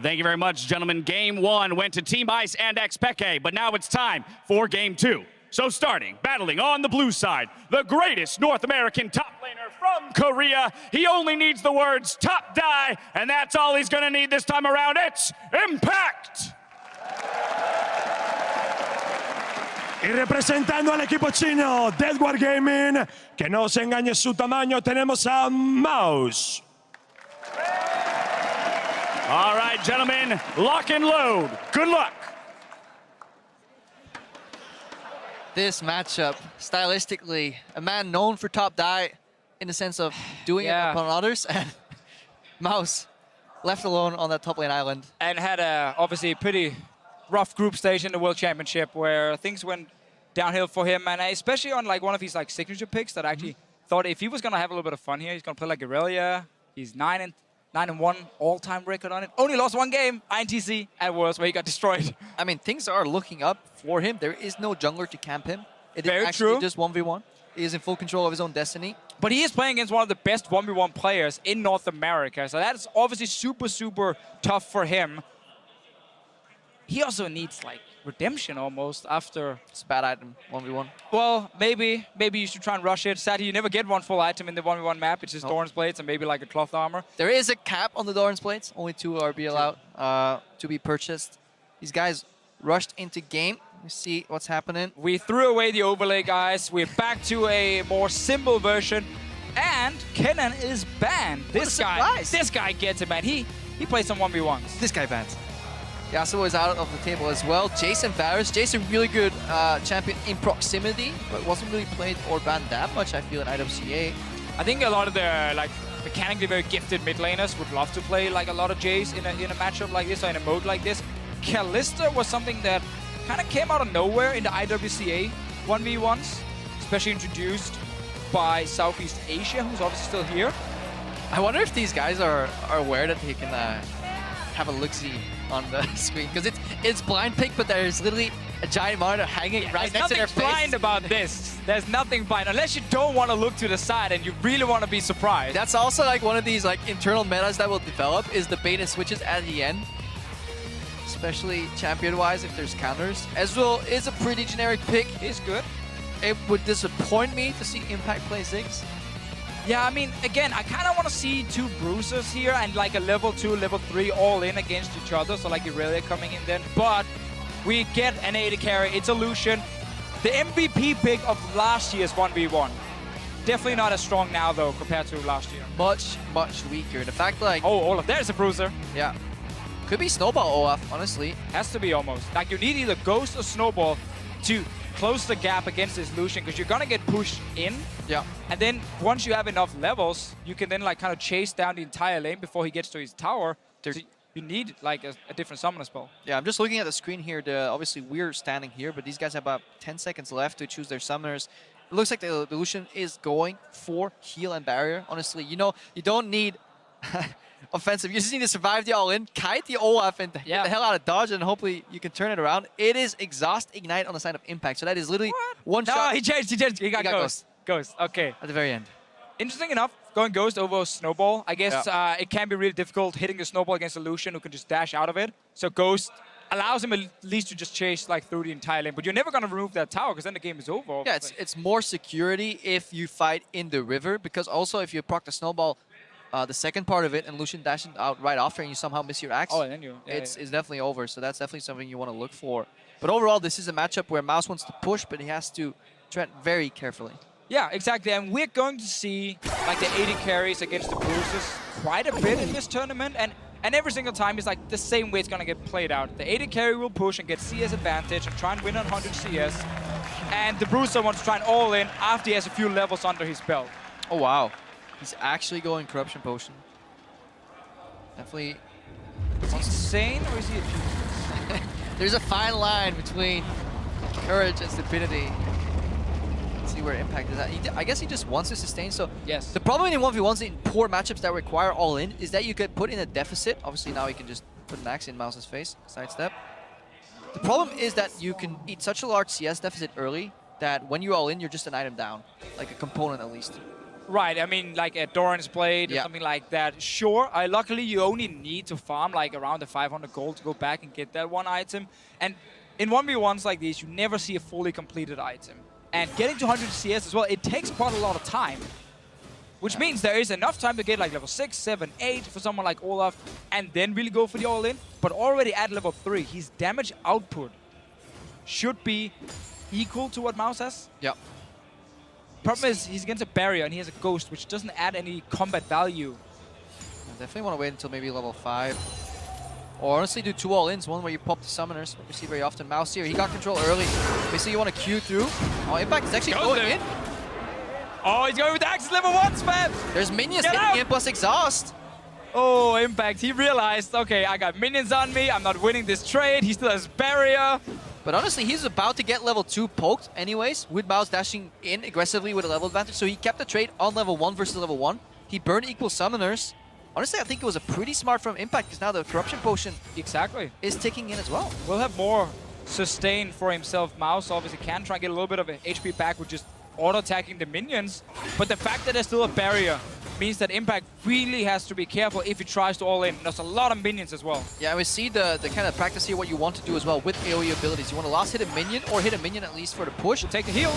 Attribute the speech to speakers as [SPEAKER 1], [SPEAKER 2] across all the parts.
[SPEAKER 1] Thank you very much, gentlemen. Game 1 went to Team Ice and Xpeke, but now it's time for Game 2. So starting, battling on the blue side, the greatest North American top laner from Korea. He only needs the words top die, and that's all he's gonna need this time around. It's Impact!
[SPEAKER 2] Y representando al equipo chino, Deadwar Gaming, que no se engañe su tamaño, tenemos a Mouse.
[SPEAKER 1] All right, gentlemen, lock and load. Good luck.
[SPEAKER 3] This matchup, stylistically, a man known for top die in the sense of doing it upon others, and Mouse left alone on that top lane island.
[SPEAKER 4] And had obviously a pretty rough group stage in the World Championship where things went downhill for him, and especially on like one of his like signature picks that I actually thought if he was gonna have a little bit of fun here, he's gonna play like Irelia. He's 9-1 all-time record on it. Only lost one game, INTC at Worlds, where he got destroyed.
[SPEAKER 3] I mean, things are looking up for him. There is no jungler to camp him. It
[SPEAKER 4] Very
[SPEAKER 3] is actually
[SPEAKER 4] true.
[SPEAKER 3] just 1v1. He is in full control of his own destiny.
[SPEAKER 4] But he is playing against one of the best 1v1 players in North America, so that's obviously super, super tough for him. He also needs like redemption almost after.
[SPEAKER 3] It's a bad item, 1v1.
[SPEAKER 4] Well, maybe you should try and rush it. Sadly, you never get one full item in the 1v1 map. It's just Doran's Blades and maybe like a cloth armor.
[SPEAKER 3] There is a cap on the Doran's Blades. Only 2 are be allowed to be purchased. These guys rushed into game. We see what's happening.
[SPEAKER 4] We threw away the overlay, guys. We're back to a more simple version. And Kennen is banned. This guy gets it, man. He plays some 1v1s.
[SPEAKER 3] This guy banned. Yasuo is out of the table as well. Jason Varus. Jason, really good champion in proximity, but wasn't really played or banned that much, I feel, in IWCA.
[SPEAKER 4] I think a lot of the like mechanically very gifted mid laners would love to play like a lot of Jace in a matchup like this or in a mode like this. Kalista was something that kind of came out of nowhere in the IWCA 1v1s, especially introduced by Southeast Asia, who's obviously still here.
[SPEAKER 3] I wonder if these guys are aware that they can have a look-see on the screen, because it's blind pick, but there's literally a giant monitor hanging right next to their face.
[SPEAKER 4] There's nothing blind about this. There's nothing blind, unless you don't want to look to the side and you really want to be surprised.
[SPEAKER 3] That's also like one of these like internal metas that will develop, is the bait and switches at the end. Especially champion-wise, if there's counters. Ezreal is a pretty generic pick.
[SPEAKER 4] He's good.
[SPEAKER 3] It would disappoint me to see Impact play Ziggs.
[SPEAKER 4] Yeah, I mean, again, I kind of want to see 2 bruisers here and like a level 2, level 3 all in against each other. So like Irelia coming in then. But we get an AD carry. It's a Lucian. The MVP pick of last year's 1v1. Definitely not as strong now, though, compared to last year.
[SPEAKER 3] Much, much weaker. The fact like...
[SPEAKER 4] Oh, Olaf, there's a bruiser.
[SPEAKER 3] Yeah. Could be Snowball Olaf, honestly.
[SPEAKER 4] Has to be almost. Like, you need either Ghost or Snowball to close the gap against this Lucian, because you're gonna get pushed in.
[SPEAKER 3] Yeah.
[SPEAKER 4] And then once you have enough levels, you can then like kind of chase down the entire lane before he gets to his tower. So you need like a different summoner spell.
[SPEAKER 3] Yeah, I'm just looking at the screen here. Obviously, we're standing here, but these guys have about 10 seconds left to choose their summoners. It looks like the Lucian is going for heal and barrier. Honestly, you know, you don't need offensive. You just need to survive the all-in, kite the Olaf, and get the hell out of dodge, and hopefully you can turn it around. It is Exhaust Ignite on the side of Impact, so that is literally one shot.
[SPEAKER 4] No, he changed. He got Ghost. Ghost, okay.
[SPEAKER 3] At the very end.
[SPEAKER 4] Interesting enough, going Ghost over Snowball. I guess it can be really difficult hitting the Snowball against a Lucian who can just dash out of it. So Ghost allows him at least to just chase like through the entire lane, but you're never going to remove that tower because then the game is over.
[SPEAKER 3] Yeah, it's more security if you fight in the river, because also if you proc the Snowball, the second part of it, and Lucian dashing out right after, and you somehow miss your axe,
[SPEAKER 4] and then
[SPEAKER 3] it's definitely over. So that's definitely something you want to look for. But overall, this is a matchup where Mouse wants to push, but he has to tread very carefully.
[SPEAKER 4] Yeah, exactly. And we're going to see like the AD carries against the bruisers quite a bit in this tournament. And every single time is like the same way it's going to get played out. The AD carry will push and get CS advantage and try and win on 100 CS. And the bruiser wants to try and all in after he has a few levels under his belt.
[SPEAKER 3] Oh, wow. He's actually going Corruption Potion. Definitely.
[SPEAKER 4] Is he insane or is he a genius?
[SPEAKER 3] There's a fine line between courage and stupidity. Let's see where Impact is at. I guess he just wants to sustain. So
[SPEAKER 4] yes.
[SPEAKER 3] The problem in 1v1s in poor matchups that require all in is that you could put in a deficit. Obviously now he can just put an axe in Mouse's face, sidestep. The problem is that you can eat such a large CS deficit early that when you all in, you're just an item down, like a component at least.
[SPEAKER 4] Right, I mean, like a Doran's Blade or
[SPEAKER 3] Yeah.
[SPEAKER 4] something like that. Sure, luckily you only need to farm like around the 500 gold to go back and get that one item. And in 1v1s like these, you never see a fully completed item. And getting to 100 CS as well, it takes quite a lot of time. Which means there is enough time to get like level 6, 7, 8 for someone like Olaf, and then really go for the all-in. But already at level 3, his damage output should be equal to what Mouse has.
[SPEAKER 3] Yep.
[SPEAKER 4] Problem is, he's against a barrier and he has a ghost, which doesn't add any combat value.
[SPEAKER 3] I definitely want to wait until maybe level 5. Or honestly do 2 all-ins, one where you pop the summoners, what we see very often. Mouse here, he got control early. Basically you want to queue through. Oh, Impact is actually
[SPEAKER 4] Goes
[SPEAKER 3] going
[SPEAKER 4] there.
[SPEAKER 3] in.
[SPEAKER 4] Oh, he's going with the Axis level 1 spam!
[SPEAKER 3] There's minions
[SPEAKER 4] Get
[SPEAKER 3] hitting
[SPEAKER 4] out!
[SPEAKER 3] him plus exhaust.
[SPEAKER 4] Oh, Impact, he realized, okay, I got minions on me, I'm not winning this trade, he still has barrier.
[SPEAKER 3] But honestly, he's about to get level 2 poked anyways, with Mouse dashing in aggressively with a level advantage. So he kept the trade on level 1 versus level 1. He burned equal summoners. Honestly, I think it was a pretty smart from Impact, because now the Corruption Potion
[SPEAKER 4] Exactly.
[SPEAKER 3] is ticking in as well.
[SPEAKER 4] We'll have more sustain for himself. Mouse obviously can try and get a little bit of HP back with just auto-attacking the minions. But the fact that there's still a barrier means that Impact really has to be careful if he tries to all in. There's a lot of minions as well.
[SPEAKER 3] Yeah, and we see the kind of practice here, what you want to do as well with AoE abilities. You want to last hit a minion, or hit a minion at least for the push.
[SPEAKER 4] Take the heal.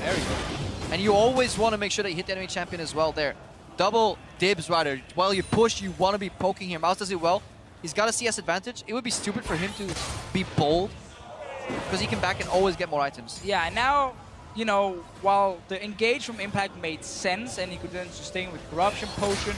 [SPEAKER 4] There you go.
[SPEAKER 3] And you always want to make sure that you hit the enemy champion as well there. Double dibs, rather. While you push, you want to be poking here. Mouse does it well. He's got a CS advantage. It would be stupid for him to be bold, because he can back and always get more items.
[SPEAKER 4] Yeah, and now, you know, while the engage from Impact made sense and he could then sustain with Corruption Potion,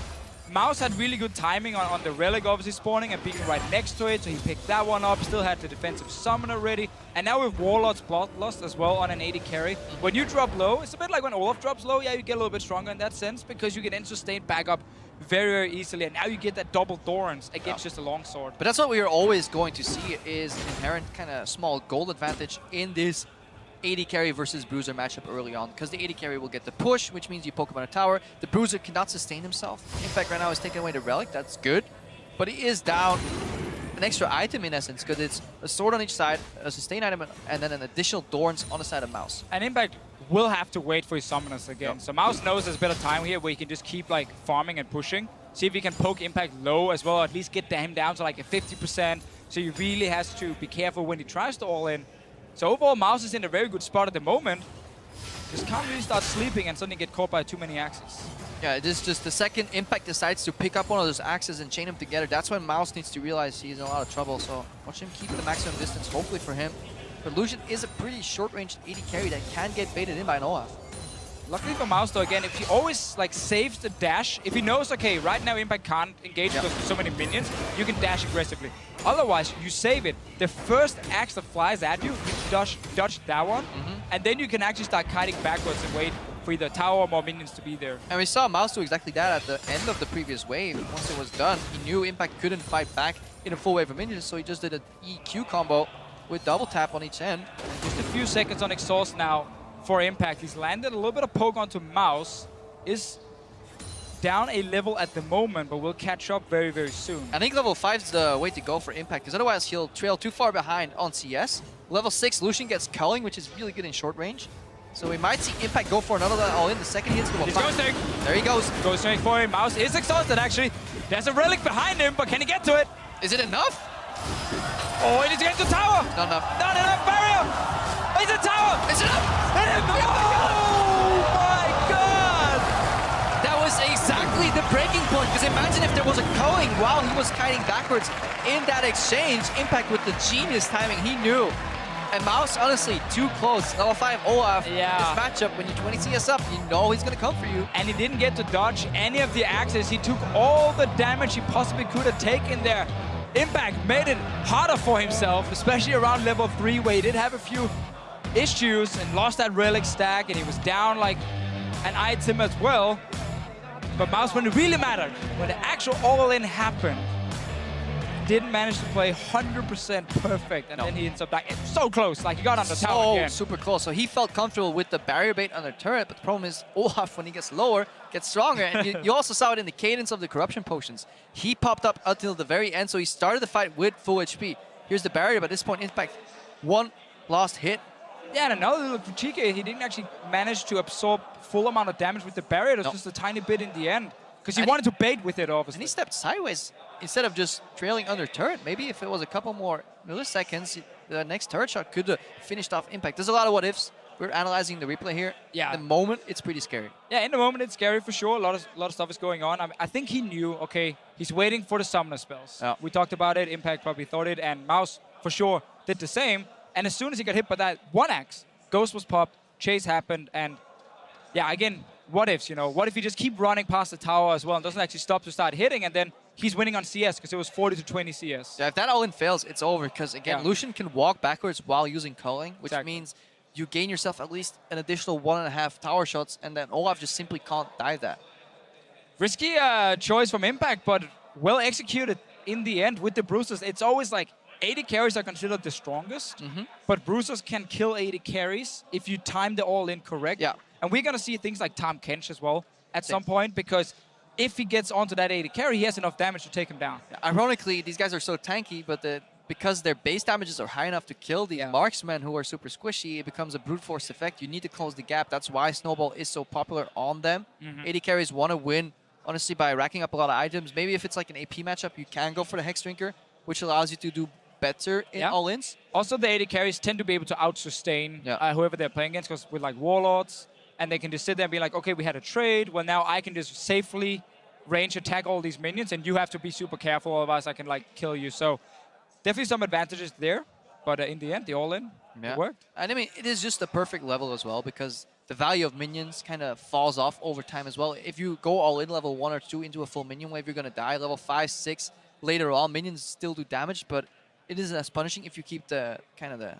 [SPEAKER 4] Mouse had really good timing on the Relic obviously spawning and being right next to it, so he picked that one up, still had the defensive Summoner ready, and now with Warlord's Bloodlust as well on an 80 carry. When you drop low, it's a bit like when Olaf drops low, yeah, you get a little bit stronger in that sense, because you can then sustain back up very, very easily, and now you get that double Dorans against just a longsword.
[SPEAKER 3] But that's what we are always going to see, is an inherent kind of small gold advantage in this 80 carry versus Bruiser matchup early on, because the 80 carry will get the push, which means you poke him on a tower. The Bruiser cannot sustain himself. In fact, right now he's taking away the Relic. That's good. But he is down an extra item in essence, because it's a sword on each side, a sustain item, and then an additional Dorns on the side of Mouse.
[SPEAKER 4] And Impact will have to wait for his summoners again.
[SPEAKER 3] Yep.
[SPEAKER 4] So Mouse knows there's a bit of time here where he can just keep like farming and pushing. See if he can poke Impact low as well, or at least get him down to like a 50%. So he really has to be careful when he tries to all in. So overall, Mouse is in a very good spot at the moment. Just can't really start sleeping and suddenly get caught by too many axes.
[SPEAKER 3] Yeah, it is just the second Impact decides to pick up one of those axes and chain them together. That's when Mouse needs to realize he's in a lot of trouble. So watch him keep the maximum distance, hopefully for him. But Lucian is a pretty short-range 80 carry that can get baited in by an Olaf.
[SPEAKER 4] Luckily for Mouse though, again, if he always like saves the dash, if he knows, okay, right now Impact can't engage because there's so many minions, you can dash aggressively. Otherwise, you save it. The first axe that flies at you, you dodge that one, and then you can actually start kiting backwards and wait for either tower or more minions to be there.
[SPEAKER 3] And we saw Mouse do exactly that at the end of the previous wave. Once it was done, he knew Impact couldn't fight back in a full wave of minions, so he just did an EQ combo with double tap on each end.
[SPEAKER 4] Just a few seconds on exhaust now for Impact. He's landed a little bit of poke onto Mouse. Is down a level at the moment, but will catch up very, very soon.
[SPEAKER 3] I think level 5 is the way to go for Impact, because otherwise he'll trail too far behind on CS. Level 6, Lucian gets culling, which is really good in short range. So we might see Impact go for another all-in. The second he hits level
[SPEAKER 4] He's
[SPEAKER 3] 5.
[SPEAKER 4] ghosting.
[SPEAKER 3] There he goes.
[SPEAKER 4] Goes straight for him. Mouse is exhausted, actually. There's a Relic behind him, but can he get to it?
[SPEAKER 3] Is it enough?
[SPEAKER 4] Oh, he needs to get to the tower.
[SPEAKER 3] Not enough.
[SPEAKER 4] Not enough barrier. It's a tower.
[SPEAKER 3] Is it enough?
[SPEAKER 4] Oh my God!
[SPEAKER 3] That was exactly the breaking point, because imagine if there was a culling while he was kiting backwards in that exchange. Impact with the genius timing, he knew. And Mouse, honestly, too close. Level 5 Olaf,
[SPEAKER 4] Yeah.
[SPEAKER 3] this matchup, when you 20 CS up, you know he's going to come for you.
[SPEAKER 4] And he didn't get to dodge any of the axes. He took all the damage he possibly could have taken there. Impact made it harder for himself, especially around level 3, where he did have a few issues and lost that Relic stack, and he was down like an item as well. But Mouse, when it really mattered, when the actual all-in happened, didn't manage to play 100% perfect, and then he ends up dying. It's so close, like he got on the tower again.
[SPEAKER 3] Super close. So he felt comfortable with the barrier bait on the turret, but the problem is Olaf, when he gets lower, gets stronger. And you also saw it in the cadence of the corruption potions. He popped up until the very end, so he started the fight with full HP. Here's the barrier, but at this point, Impact, one lost hit.
[SPEAKER 4] Yeah, and another little critique, he didn't actually manage to absorb full amount of damage with the barrier. It was just a tiny bit in the end. Because he wanted to bait with it, obviously.
[SPEAKER 3] And he stepped sideways instead of just trailing under turret. Maybe if it was a couple more milliseconds, the next turret shot could have finished off Impact. There's a lot of what ifs. We're analyzing the replay here.
[SPEAKER 4] Yeah.
[SPEAKER 3] At the moment, it's pretty scary.
[SPEAKER 4] Yeah, in the moment, it's scary for sure. A lot of stuff is going on. I think he knew, okay, he's waiting for the summoner spells.
[SPEAKER 3] Yeah.
[SPEAKER 4] We talked about it. Impact probably thought it, and Mouse, for sure, did the same. And as soon as he got hit by that one axe, Ghost was popped, Chase happened, and yeah, again, what ifs, you know? What if he just keep running past the tower as well and doesn't actually stop to start hitting, and then he's winning on CS because it was 40 to 20 CS.
[SPEAKER 3] Yeah, if that all-in fails, it's over because, again,
[SPEAKER 4] Yeah.
[SPEAKER 3] Lucian can walk backwards while using culling, which
[SPEAKER 4] Exactly.
[SPEAKER 3] means you gain yourself at least an additional 1.5 tower shots, and then Olaf just simply can't dive that.
[SPEAKER 4] Risky choice from Impact, but well executed in the end with the Bruisers. It's always like 80 carries are considered the strongest, but Bruisers can kill 80 carries if you time the all-in correct.
[SPEAKER 3] Yeah.
[SPEAKER 4] And we're going to see things like Tahm Kench as well at some point, because if he gets onto that 80 carry, he has enough damage to take him down.
[SPEAKER 3] Ironically, these guys are so tanky, but because their base damages are high enough to kill these marksmen who are super squishy, it becomes a brute force effect. You need to close the gap. That's why Snowball is so popular on them. 80 carries want to win, honestly, by racking up a lot of items. Maybe if it's like an AP matchup, you can go for the Hex Drinker, which allows you to do better in all-ins.
[SPEAKER 4] Also, the 80 carries tend to be able to out-sustain whoever they're playing against, because with like Warlords, and they can just sit there and be like, okay, we had a trade. Well, now I can just safely range attack all these minions, and you have to be super careful, otherwise I can like kill you. So definitely some advantages there, but in the end, the all-in, it worked.
[SPEAKER 3] And I mean, it is just the perfect level as well, because the value of minions kind of falls off over time as well. If you go all in level 1 or 2 into a full minion wave, you're going to die. Level 5, 6, later on, minions still do damage, but it isn't as punishing if you keep the kind of the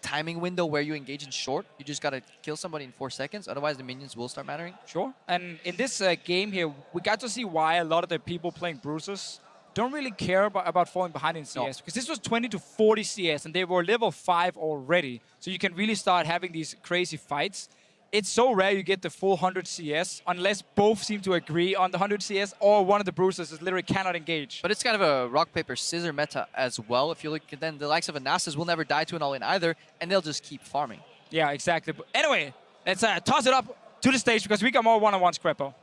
[SPEAKER 3] timing window where you engage in short. You just got to kill somebody in 4 seconds, otherwise the minions will start mattering.
[SPEAKER 4] Sure. And in this game here, we got to see why a lot of the people playing Bruisers don't really care about falling behind in CS. Because this was 20 to 40 CS, and they were level 5 already. So you can really start having these crazy fights. It's so rare you get the full 100 CS, unless both seem to agree on the 100 CS, or one of the Bruisers is literally cannot engage.
[SPEAKER 3] But it's kind of a rock, paper, scissor meta as well. If you look at then the likes of a Nasus will never die to an all-in either, and they'll just keep farming.
[SPEAKER 4] Yeah, exactly. But anyway, let's toss it up to the stage, because we got more one-on-ones, Crepo.